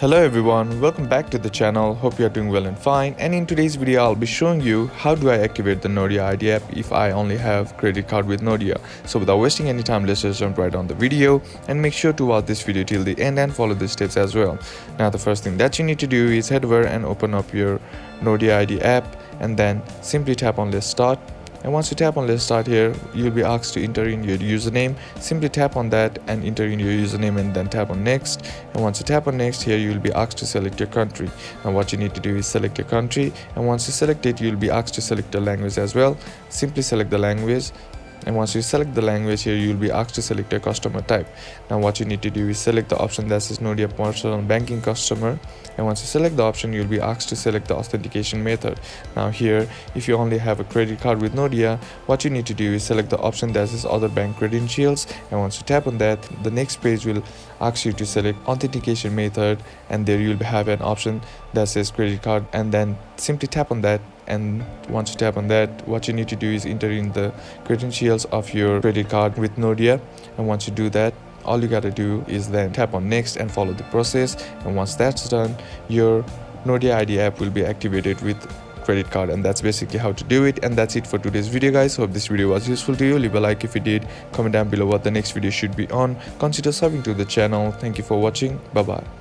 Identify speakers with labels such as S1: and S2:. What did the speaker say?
S1: Hello everyone, welcome back to the channel. Hope you are doing well and fine. And in today's video, I'll be showing you how do I activate the Nordea ID app if I only have credit card with Nordea. So without wasting any time, let's just jump right on the video and make sure to watch this video till the end and follow the steps as well. Now the first thing that you need to do is head over and open up your Nordea ID app and then simply tap on Let's Start. And once you tap on Let's Start here, you'll be asked to enter in your username. Simply tap on that and enter in your username and then tap on Next. And once you tap on Next here, you'll be asked to select your country. And what you need to do is select your country. And once you select it, you'll be asked to select the language as well. Simply select the language. And once you select the language here, you'll be asked to select a customer type. Now what you need to do is select the option that says Nordea Personal Banking Customer. And once you select the option, you'll be asked to select the authentication method. Now here, if you only have a credit card with Nordea, what you need to do is select the option that says Other Bank Credentials. And once you tap on that, the next page will ask you to select authentication method, and there you'll have an option that says credit card, and then simply tap on that. And once you tap on that, what you need to do is enter in the credentials of your credit card with Nordea. And once you do that, all you gotta do is then tap on Next and follow the process. And once that's done, your Nordea ID app will be activated with credit card. And that's basically how to do it. And that's it for today's video, guys. Hope this video was useful to you. Leave a like if you did. Comment down below what the next video should be on. Consider subbing to the channel. Thank you for watching. Bye bye.